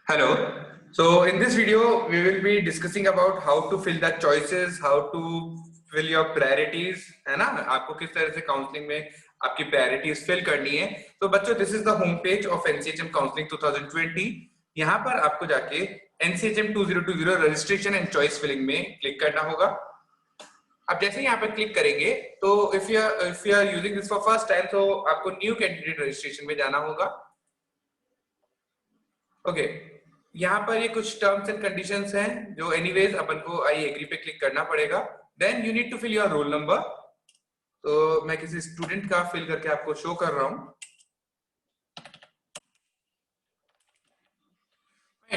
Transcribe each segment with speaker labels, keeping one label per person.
Speaker 1: Hello. So in this video, we will be discussing about how to fill the choices, how to fill your priorities, है ना? आपको किस तरह से counselling में आपकी प्रायोरिटीज फिल करनी है. तो बच्चों, this is the home page of NCHM counselling 2020. यहाँ पर आपको जाके NCHM 2020 registration and choice filling में क्लिक करना होगा. आप जैसे यहाँ पर क्लिक करेंगे तो if you are using this for first time तो आपको न्यू कैंडिडेट रजिस्ट्रेशन में जाना होगा. ओके, यहाँ पर ये कुछ टर्म्स एंड कंडीशंस हैं जो एनीवेज अपन को आई एग्री पे क्लिक करना पड़ेगा. Then you need to fill your roll number. तो मैं किसी स्टूडेंट का फिल करके आपको शो कर रहा हूँ.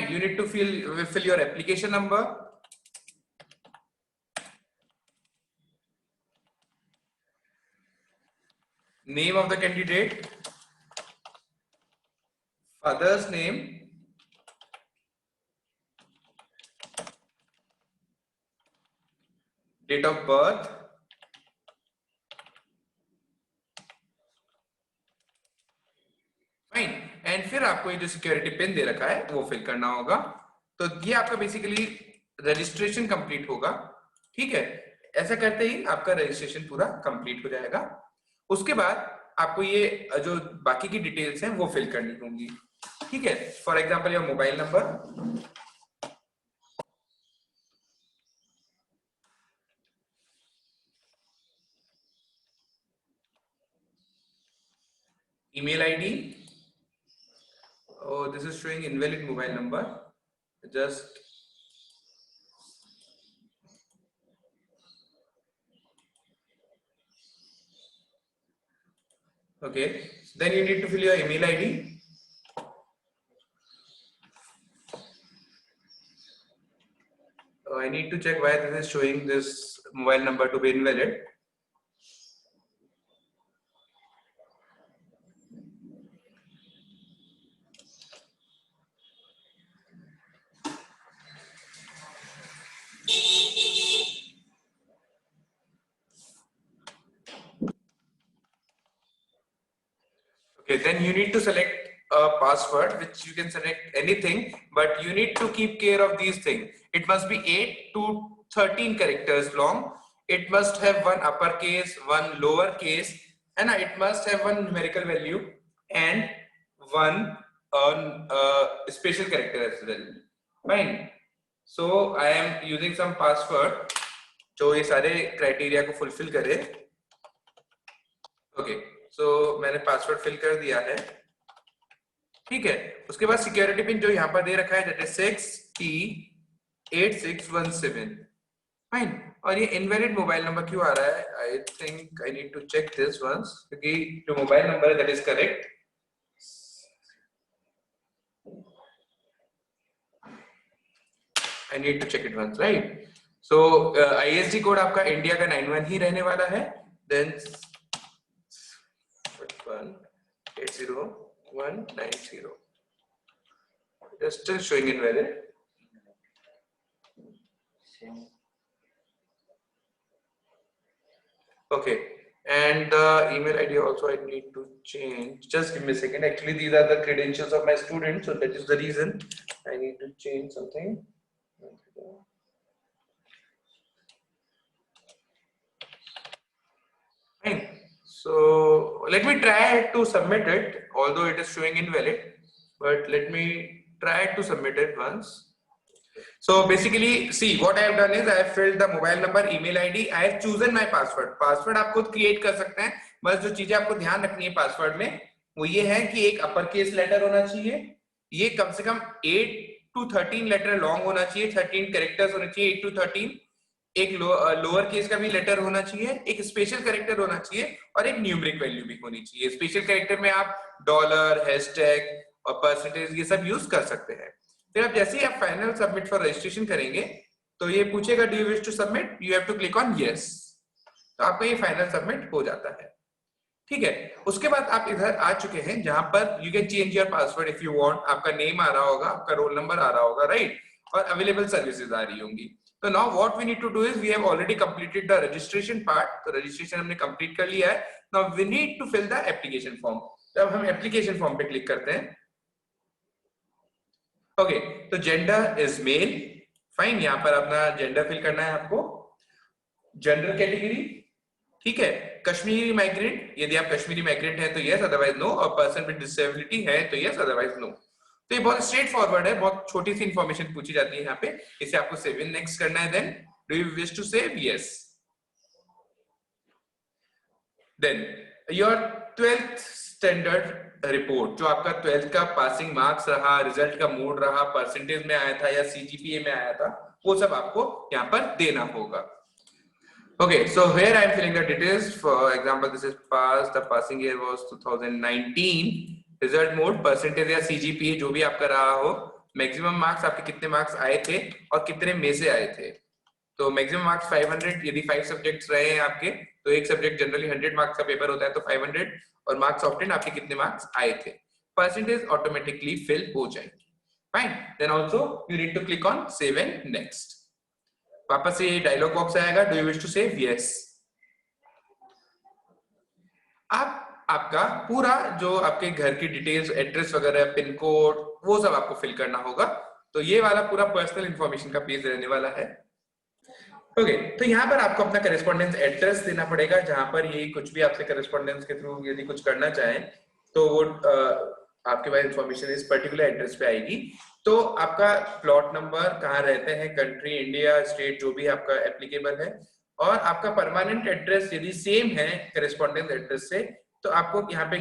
Speaker 1: You need to fill your application number, name of the candidate, father's name, date of birth, fine. And फिर आपको ये जो सिक्योरिटी पिन दे रखा है वो फिल करना होगा. तो ये आपका बेसिकली रजिस्ट्रेशन कंप्लीट होगा. ठीक है, ऐसा करते ही आपका रजिस्ट्रेशन पूरा कंप्लीट हो जाएगा. उसके बाद आपको ये जो बाकी की डिटेल्स हैं वो फिल करनी होंगी. ठीक है, for example your mobile number, email ID. Oh, this is showing invalid mobile number. Just okay. Then you need to fill your email ID. I need to check why this is showing this mobile number to be invalid. Okay, then you need to select a password, which you can select anything, but you need to keep care of these things. It must be 8 to 13 characters long. It must have one uppercase, one lowercase, and it must have one numerical value and one special character as well. Fine. So I am using some password जो ये सारे criteria को fulfil करे. Okay, सो मैंने password fill कर दिया है. ठीक है, उसके बाद सिक्योरिटी पिन जो यहाँ पर दे रखा है दैट इज 6T8617. फाइन. और ये इनवैलिड मोबाइल नंबर क्यों आ रहा है? I think I need to check this once, क्योंकि जो मोबाइल नंबर है that is correct. I need to check it once, right. So ISD code आपका इंडिया का 91 ही रहने वाला है. Then 80190. They're still showing invalid. Okay, and the email ID also I need to change. Just give me a second. Actually, these are the credentials of my student, so that is the reason I need to change something. Fine. So let me try to submit it, although it is showing invalid, but let me try to submit it once. So basically, see what I have done is I have filled the mobile number, email ID. I have chosen my password. Password आप खुद create कर सकते हैं. बस जो चीजें आपको ध्यान रखनी है पासवर्ड में वो ये है कि एक अपर केस लेटर होना चाहिए. ये कम से कम 8 to 13 लेटर लॉन्ग होना चाहिए. 13 कैरेक्टर्स होने चाहिए. 8 to 13. एक लोअर केस का भी लेटर होना चाहिए, एक स्पेशल कैरेक्टर होना चाहिए और एक न्यूमेरिक वैल्यू भी होनी चाहिए. स्पेशल कैरेक्टर में आप डॉलर, हैशटैग और परसेंटेज ये सब यूज कर सकते हैं. फिर आप जैसे ही आप फाइनल सबमिट फॉर रजिस्ट्रेशन करेंगे तो ये पूछेगा do you wish to submit. You have to click on yes. तो आपका ये फाइनल सबमिट हो जाता है. ठीक है, उसके बाद आप इधर आ चुके हैं जहां पर you can change your password if you want. आपका नेम आ रहा होगा, आपका रोल नंबर आ रहा होगा, राइट, और अवेलेबल सर्विसेज आ रही होंगी. So now what we need to do is we have already completed the registration part. तो registration हमने complete कर लिया है. Now we need to fill the application form. तो अब हम application form पे click करते हैं. ओके, तो जेंडर इज मेल, फाइन, यहाँ पर अपना जेंडर फिल करना है आपको। जनरल कैटेगरी, ठीक है, कश्मीरी माइग्रेंट, यदि आप कश्मीरी माइग्रेंट है तो यस, अदरवाइज नो, और पर्सन विद डिसेबिलिटी है तो यस, अदरवाइज नो। तो ये बहुत स्ट्रेट फॉरवर्ड है, बहुत छोटी सी इंफॉर्मेशन पूछी जाती है यहाँ पे, इसे आपको सेव इन नेक्स्ट करना है। Then do you wish to save? Yes. Then your 12th standard report, जो आपका 12th का पासिंग मार्क्स रहा, रिजल्ट का मोड रहा, परसेंटेज में आया था या सीजीपीए में आया था, वो सब आपको यहाँ पर देना होगा। Okay, so here I am filling the details. For example, this is pass. The passing year was 2019. Result mode, percentage या CGPA जो भी आपका रहा हो, maximum marks आपके कितने marks आए थे और कितने में से आए थे। तो maximum marks 500, यदि 5 subjects रहे हैं आपके, तो एक subject generally 100 marks का पेपर होता है, तो 500, और marks obtained आपके कितने marks आए थे, percentage automatically fill हो जाएंगे। Fine. Then also you need to click on save and next. वापस से ये डायलॉग बॉक्स आएगा, do you wish to save? Yes. आप आपका पूरा जो आपके घर की डिटेल्स, एड्रेस वगैरह, पिन कोड, वो सब आपको फिल करना होगा। तो ये वाला पूरा पर्सनल इंफॉर्मेशन का पेज रहने वाला है। ओके, तो यहाँ पर आपको अपना करेस्पॉन्डेंस एड्रेस देना पड़ेगा, जहां पर ये कुछ भी आपसे करेस्पॉन्डेंस के थ्रू यदि कुछ करना चाहें तो वो आपके पास इंफॉर्मेशन इस पर्टिकुलर एड्रेस पे आएगी। तो आपका प्लॉट नंबर, कहाँ रहते हैं, कंट्री, इंडिया, स्टेट, जो भी आपका एप्लीकेबल है, और आपका परमानेंट एड्रेस यदि सेम है करेस्पॉन्डेंस एड्रेस से, तो आपको यहाँ पे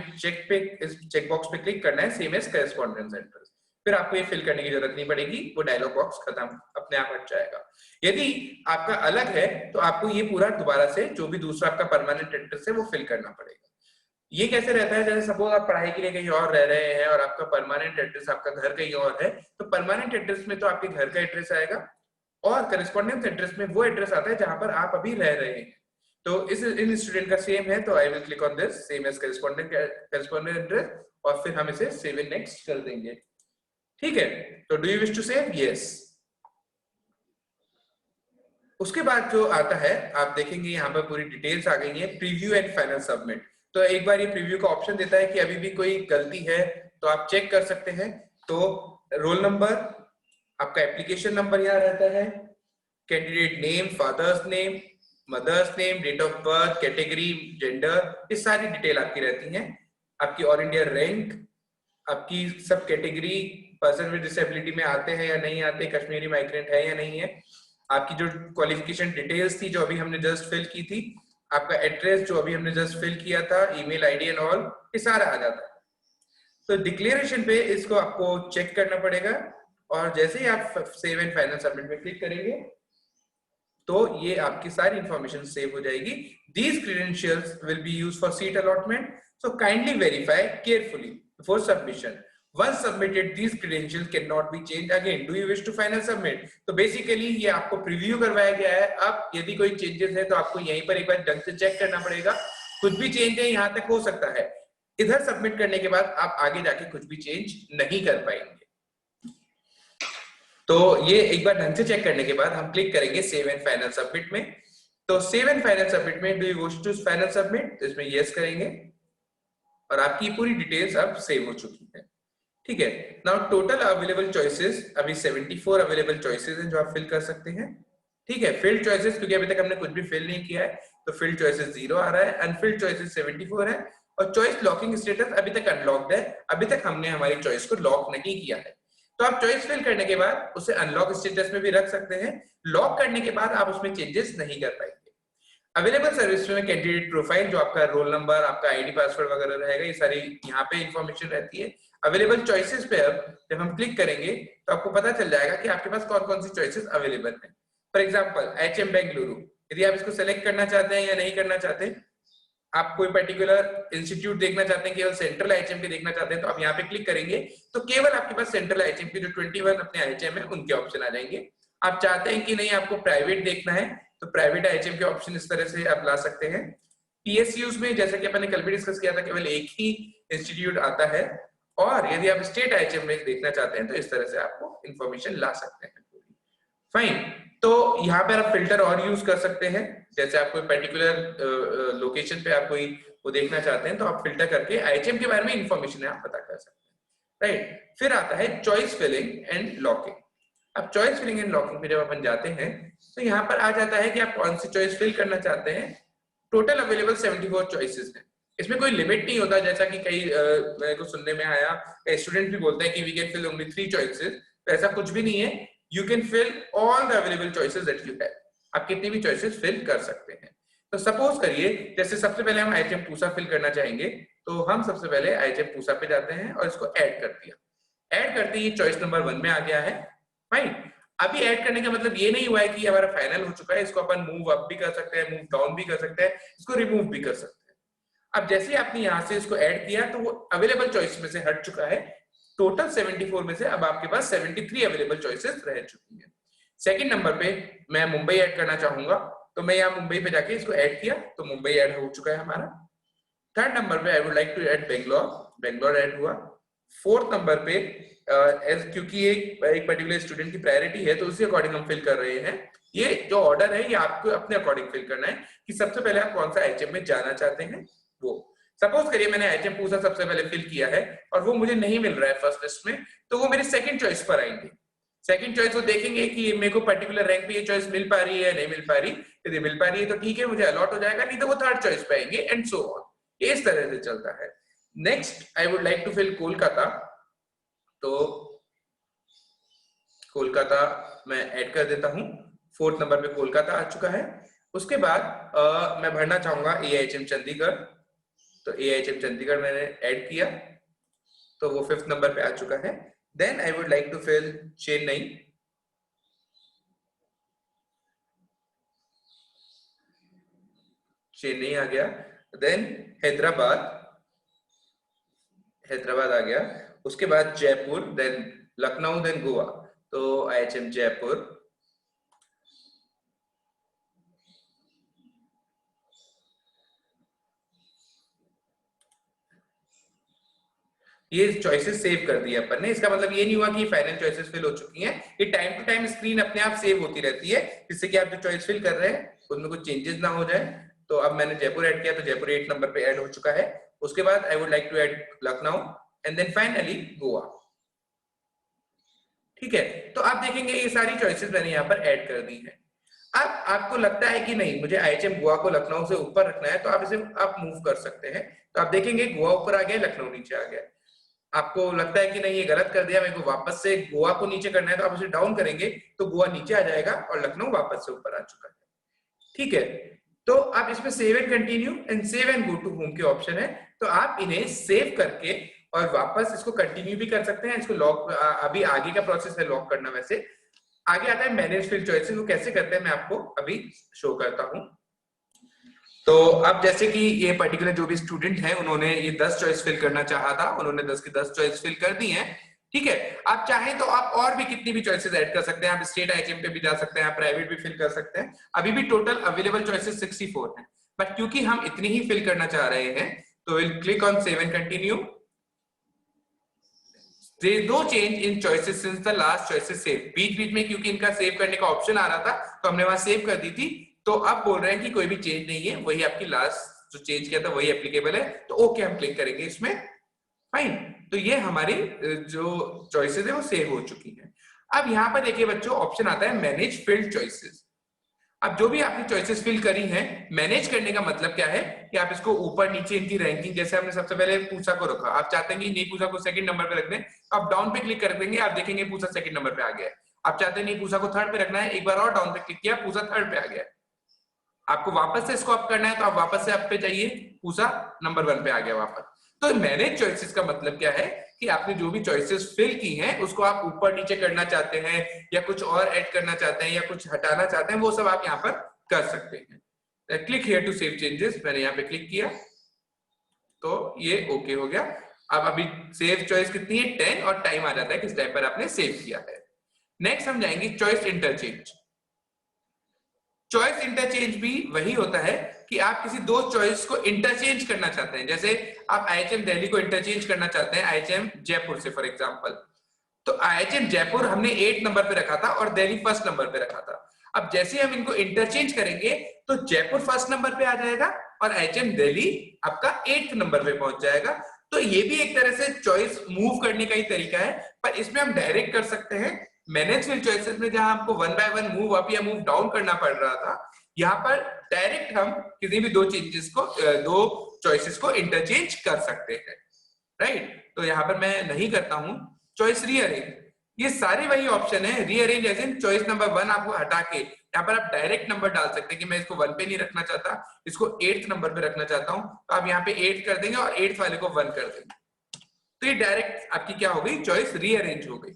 Speaker 1: इस चेक बॉक्स पे क्लिक करना है, सेम एज करेस्पॉन्डेंस एड्रेस। फिर आपको ये फिल करने की जरूरत नहीं पड़ेगी, वो डायलॉग बॉक्स खत्म, अपने आप हट जाएगा। यदि आपका अलग है तो आपको ये पूरा दोबारा से जो भी दूसरा आपका परमानेंट एड्रेस है वो फिल करना पड़ेगा। ये कैसे रहता है, जैसे सपोज आप पढ़ाई के लिए कहीं और रह रहे हैं और आपका परमानेंट एड्रेस आपका घर कहीं और है, तो परमानेंट एड्रेस में तो आपके घर का एड्रेस आएगा, और करेस्पॉन्डेंस एड्रेस में वो एड्रेस आता है जहां पर आप अभी रह रहे हैं। तो इन स्टूडेंट का सेम है, तो I will click on this same as correspondent address, और फिर हम इसे सेव इन नेक्स्ट कर देंगे। ठीक है, तो do you wish to save? Yes. उसके बाद जो आता है, आप देखेंगे यहाँ पर पूरी डिटेल्स आ गई है, प्रीव्यू एंड फाइनल सबमिट। तो एक बार ये प्रीव्यू का ऑप्शन देता है कि अभी भी कोई गलती है तो आप चेक कर सकते हैं। तो रोल नंबर, आपका एप्लीकेशन नंबर यहाँ रहता है, candidate name, father's name, mother's name, date of birth, category, gender, ये सारी डिटेल आपकी रहती है। आपकी ऑल इंडिया रैंक, आपकी सब कैटेगरी, पर्सन विद डिसेबिलिटी में आते हैं या नहीं आते, कश्मीरी माइग्रेंट है या नहीं है, आपकी जो क्वालिफिकेशन डिटेल्स थी जो अभी हमने जस्ट फिल की थी, आपका एड्रेस जो अभी हमने जस्ट फिल किया था, ईमेल आईडी एंड ऑल, ये सारा आ जाता है। तो डिक्लेरेशन पे इसको आपको चेक करना पड़ेगा, और जैसे ही आप सेव एंड फाइनल सबमिट में क्लिक करेंगे तो ये आपकी सारी इंफॉर्मेशन सेव हो जाएगी। These credentials will be used for seat allotment, so kindly verify carefully before submission. Once submitted, these credentials cannot be changed again. Do you wish to final submit? तो basically ये आपको preview करवाया गया है। अब यदि कोई चेंजेस है तो आपको यहीं पर एक बार ढंग से चेक करना पड़ेगा। कुछ भी चेंज है यहाँ तक हो सकता है, इधर सबमिट करने के बाद आप आगे जाके कुछ भी चेंज नहीं कर पाएंगे। तो ये एक बार ढंग से चेक करने के बाद हम क्लिक करेंगे सेव एंड फाइनल सबमिट में। तो सेव एंड फाइनल सबमिट में do you wish to final submit, इसमें यस करेंगे, और आपकी पूरी डिटेल्स अब सेव हो चुकी है। ठीक है, नाउ टोटल अवेलेबल चॉइसेस, अभी 74 अवेलेबल चॉइसेस हैं जो आप फिल कर सकते हैं। ठीक है, फिल्ड चॉइसेस, क्योंकि अभी तक हमने कुछ भी फिल नहीं किया है तो फिल्ड चॉइसेस 0 आ रहा है, अनफिल्ड चॉइसेस 74 है, और चॉइस लॉकिंग स्टेटस अभी तक अनलॉक्ड है, अभी तक हमने हमारी चॉइस को लॉक नहीं किया है। तो आप चॉइस फिल करने के बाद उसे अनलॉक स्टेटस में भी रख सकते हैं, लॉक करने के बाद आप उसमें चेंजेस नहीं कर पाएंगे। अवेलेबल सर्विस में कैंडिडेट प्रोफाइल, जो आपका रोल नंबर, आपका आईडी पासवर्ड वगैरह रहेगा, ये सारी यहाँ पे इंफॉर्मेशन रहती है। अवेलेबल चॉइसेस पे अब जब हम क्लिक करेंगे तो आपको पता चल जाएगा कि आपके पास कौन कौन सी चॉइसेस अवेलेबल हैं। फॉर एग्जांपल एचएम बेंगलुरु, यदि आप इसको सेलेक्ट करना चाहते हैं या नहीं करना चाहते, आप कोई पर्टिकुलर इंस्टीट्यूट देखना चाहते हैं, केवल सेंट्रल आईएचएम के देखना चाहते हैं, तो आप यहाँ पे क्लिक करेंगे तो केवल आपके पास सेंट्रल आईएचएम के जो 21 अपने आईएचएम है उनके ऑप्शन आ जाएंगे। आप चाहते हैं कि नहीं आपको प्राइवेट देखना है तो प्राइवेट आईएचएम के ऑप्शन इस तरह से आप ला सकते हैं। पीएसयूज में जैसा कि अपन ने कल भी डिस्कस किया था, केवल एक ही इंस्टीट्यूट आता है, और यदि आप स्टेट आईएचएम में देखना चाहते हैं तो इस तरह से आपको इंफॉर्मेशन ला सकते हैं। फाइन, तो यहाँ पे आप फिल्टर और यूज कर सकते हैं, जैसे आप कोई पर्टिकुलर लोकेशन पे आप कोई वो देखना चाहते हैं तो आप फिल्टर करके आईएचएम के बारे में इंफॉर्मेशन आप पता कर सकते हैं। राइट, फिर आता है चॉइस फिलिंग एंड लॉकिंग। अब चॉइस फिलिंग एंड लॉकिंग पे जब अपन जाते हैं तो यहाँ पर आ जाता है कि आप कौन सी चॉइस फिल करना चाहते हैं। टोटल अवेलेबल 74 चॉइसेस हैं। इसमें कोई लिमिट नहीं होता, जैसा कि कई मेरे को सुनने में आया, कई स्टूडेंट भी बोलते हैं कि we can fill only 3 choices. तो ऐसा कुछ भी नहीं है, you can fill all the available choices that you have. आप कितनी भी चॉइसेस फिल कर सकते हैं। तो सपोज करिए जैसे सबसे पहले हम आईएचएम पूसा फिल करना चाहेंगे, तो हम सबसे पहले आईएचएम पूसा पे जाते हैं और इसको ऐड कर दिया। ऐड करते ही चॉइस नंबर 1 में आ गया है। फाइन। अभी ऐड करने का मतलब ये नहीं हुआ है कि हमारा फाइनल हो चुका है। इसको अपन मूव अप भी कर सकते हैं, मूव डाउन भी कर सकते हैं, इसको रिमूव भी कर सकते हैं। अब जैसे आपने यहां से इसको ऐड किया तो वो अवेलेबल चॉइस में से हट चुका है। टोटल 74 में से अब आपके पास 73 अवेलेबल चॉइसेस रह चुकी है। सेकंड नंबर पे मैं मुंबई ऐड करना चाहूंगा, तो मैं यहाँ मुंबई पे जाके इसको ऐड किया तो मुंबई ऐड हो चुका है हमारा। थर्ड नंबर पे I would like to add Bangalore, Bangalore add हुआ। फोर्थ नंबर पे क्योंकि एक पर्टिकुलर स्टूडेंट की प्रायोरिटी है तो उसी अकॉर्डिंग हम फिल कर रहे हैं। ये जो ऑर्डर है ये आपको अपने अकॉर्डिंग फिल करना है कि सबसे पहले आप कौन सा आईएचएम में जाना चाहते हैं। वो सपोज करिए मैंने आईएचएम पूसा सबसे पहले फिल किया है और वो मुझे नहीं मिल रहा है फर्स्ट लिस्ट में, तो वो मेरे सेकंड चॉइस पर आएंगे। सेकंड चॉइस वो देखेंगे कि मेरे को पर्टिकुलर रैंक पे ये चॉइस मिल पा रही है, नहीं मिल पा रही। यदि मिल पा रही है तो ठीक है, मुझे अलॉट हो जाएगा, नहीं तो वो थर्ड चॉइस पे आएंगे एंड सो ऑन। इस तरह से चलता है। Next I would like to fill Kolkata, तो कोलकाता मैं ऐड कर देता हूं। फोर्थ नंबर पे कोलकाता आ चुका है। उसके बाद मैं भरना चाहूंगा एआईएचएम चंडीगढ़, तो एआईएचएम चंडीगढ़ मैंने ऐड किया तो वो फिफ्थ नंबर पे आ चुका है। Then I would like to fill Chennai, Chennai आ गया। देन हैदराबाद, हैदराबाद आ गया। उसके बाद जयपुर, देन लखनऊ, देन गोवा, तो आईएचएम जयपुर। ये चॉइसेस सेव कर दिए अपन ने। इसका मतलब ये नहीं हुआ कि फाइनल चॉइसेस फिल हो चुकी हैं। ये टाइम टू टाइम स्क्रीन अपने आप सेव होती रहती है, जिससे कि आप जो चॉइस फिल कर रहे हैं उनमें कुछ चेंजेस ना हो जाए। तो अब मैंने जयपुर ऐड किया तो जयपुर 8 नंबर पे ऐड हो चुका है। उसके बाद I would like to add Lucknow and then finally Goa. ठीक है, तो आप देखेंगे ये सारी चॉइसेस मैंने यहाँ पर ऐड कर दी है। अब आपको लगता है कि नहीं मुझे आईएचएम गोवा को लखनऊ से ऊपर रखना है, तो आप इसे आप मूव कर सकते हैं। तो आप देखेंगे गोवा ऊपर आ गया, लखनऊ नीचे आ गया। आपको लगता है कि नहीं ये गलत कर दिया, मेरे को वापस से गोवा को नीचे करना है, तो आप उसे डाउन करेंगे तो गोवा नीचे आ जाएगा और लखनऊ वापस से ऊपर आ चुका है। ठीक है, तो आप इसमें save and continue and save and go to home के ऑप्शन है, तो आप इन्हें सेव करके और वापस इसको कंटिन्यू भी कर सकते हैं। इसको लॉक, अभी आगे का प्रोसेस है लॉक करना। वैसे आगे आता है मैनेज फिल चॉइसेस, वो कैसे करते हैं मैं आपको अभी शो करता हूं। तो अब जैसे कि ये पर्टिकुलर जो भी स्टूडेंट है उन्होंने ये 10 चॉइस फिल करना चाहा था, उन्होंने 10 की 10 चॉइस फिल कर दी हैं। ठीक है, आप चाहें तो आप और भी कितनी भी चॉइसेस ऐड कर सकते हैं। आप स्टेट आईएचएम पे भी जा सकते हैं, आप प्राइवेट भी फिल कर सकते हैं। अभी भी टोटल अवेलेबल चॉइसेस 64 हैं, बट क्योंकि हम इतनी ही फिल करना चाह रहे हैं तो will click on save and continue. There is no change in choices since the last choices saved। बीच बीच में क्योंकि इनका सेव करने का ऑप्शन आ रहा था तो हमने वहां सेव कर दी थी। तो अब बोल रहे हैं कि कोई भी चेंज नहीं है, वही आपकी लास्ट जो चेंज किया था वही एप्लीकेबल है। तो ओके हम क्लिक करेंगे इसमें। फाइन, तो ये हमारी जो चॉइसेस है वो सेव हो चुकी है। अब यहाँ पर देखिए बच्चों ऑप्शन आता है मैनेज फील्ड चॉइसेस। अब जो भी आपने चॉइसेस फिल करी हैं, मैनेज करने का मतलब क्या है कि आप इसको ऊपर नीचे इनकी रैंकिंग, जैसे हमने सबसे पहले पूसा को रखा, आप चाहते हैं कि नहीं पूसा को सेकंड नंबर पे रख दें, आप डाउन पे क्लिक कर देंगे, आप देखेंगे पूसा सेकंड नंबर पे आ गया है। आप चाहते हैं नहीं पूसा को थर्ड पे रखना है, एक बार और डाउन पे क्लिक किया, पूसा थर्ड पे आ गया है। आपको वापस से इसको अप करना है तो आप वापस से अप पे जाइए, पूसा नंबर 1 पे आ गया वापस। तो मैनेज चॉइसेस का मतलब क्या है कि आपने जो भी चॉइसेस फिल की हैं उसको आप ऊपर नीचे करना चाहते हैं या कुछ और ऐड करना चाहते हैं या कुछ हटाना चाहते हैं, वो सब आप यहाँ पर कर सकते हैं। Click here to save changes, मैंने यहाँ पे क्लिक किया तो ये ओके हो गया। अब अभी सेव चॉइस कितनी है 10 और टाइम आ जाता है किस टाइम पर आपने सेव किया है। नेक्स्ट हम जाएंगे चॉइस इंटरचेंज। चॉइस इंटरचेंज भी वही होता है कि आप किसी दो चॉइस को इंटरचेंज करना चाहते हैं। जैसे आप आईएचएम दिल्ली को इंटरचेंज करना चाहते हैं आईएचएम जयपुर से फॉर एग्जांपल। तो आईएचएम जयपुर हमने 8 नंबर पे रखा था और दिल्ली फर्स्ट नंबर पे रखा था। अब जैसे हम इनको इंटरचेंज करेंगे तो जयपुर फर्स्ट नंबर पे आ जाएगा और आईएचएम दिल्ली आपका 8th नंबर पे पहुंच जाएगा। तो ये भी एक तरह से चॉइस मूव करने का ही तरीका है, पर इसमें हम डायरेक्ट कर सकते हैं। मैनेज फिल चॉइसेस में जहां आपको one by one move up या मूव डाउन करना पड़ रहा था, यहाँ पर डायरेक्ट हम किसी भी दो चॉइसेस को इंटरचेंज कर सकते हैं, राइट। तो यहाँ पर मैं नहीं करता हूं चॉइस रीअरेंज। ये सारे वही ऑप्शन है, rearrange as in choice number 1 आपको हटा के यहाँ पर आप डायरेक्ट नंबर डाल सकते हैं कि मैं इसको 1 पे नहीं रखना चाहता, इसको 8th नंबर पे रखना चाहता हूं, तो आप यहाँ पे 8 कर देंगे और 8th वाले को 1 कर देंगे, तो ये डायरेक्ट आपकी क्या हो गई, चॉइस रीअरेंज हो गई।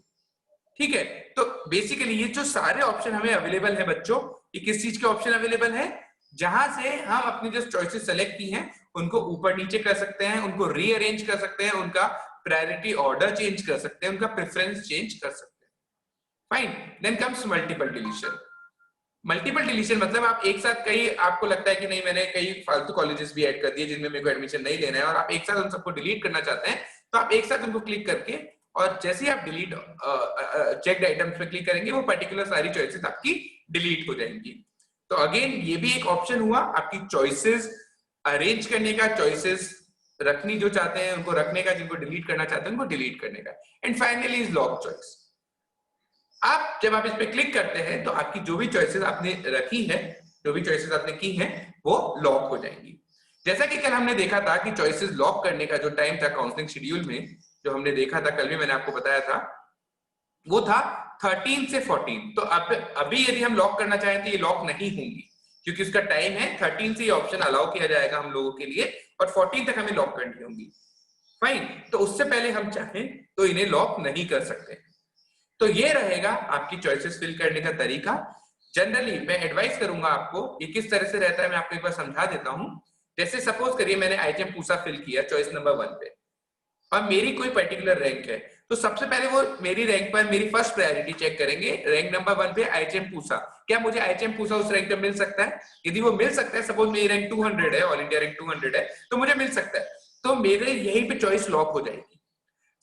Speaker 1: ठीक है, तो बेसिकली ये जो सारे ऑप्शन हमें अवेलेबल है बच्चों, ये किस चीज के ऑप्शन अवेलेबल है, जहां से हम अपनी जो चॉइसेस सेलेक्ट की हैं उनको ऊपर नीचे कर सकते हैं, उनको रीअरेंज कर सकते हैं, उनका प्रायोरिटी ऑर्डर चेंज कर सकते हैं, उनका प्रेफरेंस चेंज कर सकते हैं। Fine, then comes multiple deletion. Multiple deletion मतलब आप एक साथ कई, आपको लगता है कि नहीं मैंने कई फालतू कॉलेजेस भी ऐड कर दिए जिनमें मेरे को एडमिशन नहीं लेना है, और आप एक साथ उन सबको डिलीट करना चाहते हैं, तो आप एक साथ उनको क्लिक करके और जैसे ही आप डिलीट चेक्ड आइटम्स पे क्लिक करेंगे वो पर्टिकुलर सारी चॉइसेस आपकी डिलीट हो जाएंगी। तो अगेन ये भी एक ऑप्शन हुआ आपकी चॉइसेस अरेंज करने का, चॉइसेस रखनी जो चाहते हैं उनको रखने का, जिनको डिलीट करना चाहते हैं उनको डिलीट करने का। And finally is lock choice. आप जब आप इस पे क्लिक करते हैं तो आपकी जो भी चॉइसेस आपने रखी है, जो भी चॉइसेस आपने की हैं वो लॉक हो जाएंगी। जैसा कि कल हमने देखा था कि चॉइसेस लॉक करने का जो टाइम था काउंसलिंग शेड्यूल में, जो हमने देखा था कल भी मैंने आपको बताया था, वो था 13 से 14। तो अब अभी यदि हम लॉक करना चाहें तो ये लॉक नहीं होंगी, क्योंकि उसका टाइम है 13 से ये ऑप्शन अलाउ किया जाएगा हम लोगों के लिए, और 14 तक हमें लॉक करनी होंगी। फाइन, तो उससे पहले हम चाहें तो इन्हें लॉक नहीं कर सकते। तो ये रहेगा आपकी चॉइसेस फिल करने का तरीका। जनरली मैं एडवाइस करूंगा आपको, ये किस तरह से रहता है मैं आपको एक बार समझा देता हूं। जैसे सपोज करिए मैंने आइटम पूसा फिल किया चॉइस नंबर 1 पे, और मेरी कोई पर्टिकुलर रैंक है, तो सबसे पहले वो मेरी रैंक पर मेरी फर्स्ट प्रायोरिटी चेक करेंगे, रैंक नंबर 1 पे आईएचएम पूसा, क्या मुझे आईएचएम पूसा उस रैंक पे मिल सकता है। यदि वो मिल सकता है, सपोज मेरी रैंक 200 है, ऑल इंडिया रैंक 200 है, तो मुझे मिल सकता है, तो मेरे यहीं पे चॉइस लॉक हो जाएगी।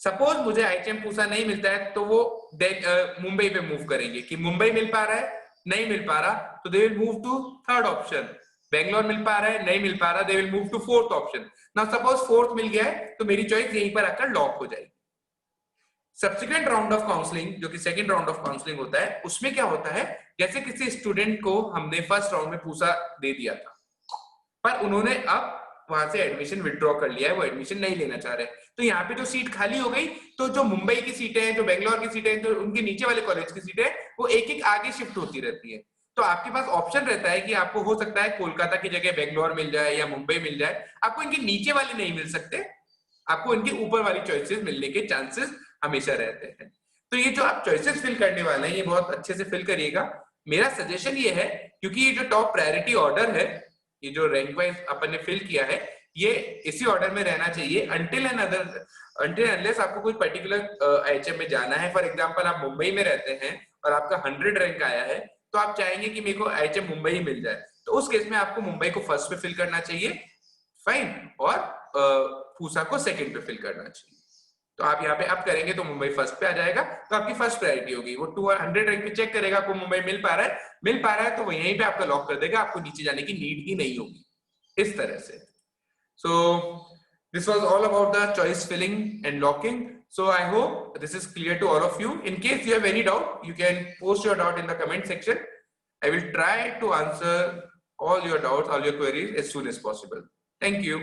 Speaker 1: सपोज मुझे आईएचएम पूसा नहीं मिलता है, तो वो मुंबई पे मूव करेंगे कि मुंबई मिल पा रहा है, नहीं मिल पा रहा तो they will move to third option. Bangalore मिल पा रहा है, नहीं मिल पा रहा, they will move to fourth option. Now suppose fourth मिल गया है तो मेरी चॉइस यहीं पर आकर लॉक हो जाएगी। सब्सिक्वेंट राउंड ऑफ काउंसलिंग, जो कि सेकंड राउंड ऑफ काउंसलिंग होता है, उसमें क्या होता है, जैसे किसी स्टूडेंट को हमने फर्स्ट राउंड में पूसा दे दिया था, पर उन्होंने अब वहां से एडमिशन विड्रॉ कर लिया है, वो एडमिशन नहीं लेना चाह रहे, तो यहाँ पे जो सीट खाली हो गई, तो जो मुंबई की सीटें हैं, जो बेंगलोर की सीटें हैं, जो उनके नीचे वाले कॉलेज की सीटें, वो एक एक आगे शिफ्ट होती रहती है। तो आपके पास ऑप्शन रहता है कि आपको हो सकता है कोलकाता की जगह बेंगलोर मिल जाए या मुंबई मिल जाए, आपको इनके नीचे वाले नहीं मिल सकते, आपको इनके ऊपर वाली चॉइसेस मिलने के चांसेस हमेशा रहते हैं। तो ये जो आप चॉइसेस फिल करने वाले हैं, ये बहुत अच्छे से फिल करिएगा। मेरा सजेशन ये है, क्योंकि ये जो टॉप प्रायोरिटी ऑर्डर है, ये जो रैंक वाइज अपन ने फिल किया है, ये इसी ऑर्डर में रहना चाहिए अनटिल अनलेस आपको कोई पर्टिकुलर आईएचएम में जाना है। फॉर एग्जांपल आप मुंबई में रहते हैं और आपका 100 रैंक आया है, तो आप चाहेंगे कि मेरे को आईएचएम मुंबई ही मिल जाए, तो उस केस में आपको मुंबई को फर्स्ट पे फिल करना चाहिए, फाइन, और पूसा को सेकंड पे फिल करना चाहिए। तो आप यहाँ पे अब करेंगे तो मुंबई फर्स्ट पे आ जाएगा, तो आपकी फर्स्ट प्रायोरिटी होगी। वो 200 रैंक पे चेक करेगा, आपको मुंबई मिल पा रहा है तो वो यहीं पे आपका लॉक कर देगा, आपको नीचे जाने की नीड ही नहीं होगी, इस तरह से। So this was all about the choice filling and locking. So I hope this is clear to all of you. In case you have any doubt, you can post your doubt in the comment section. I will try to answer all your doubts, all your queries as soon as possible. Thank you.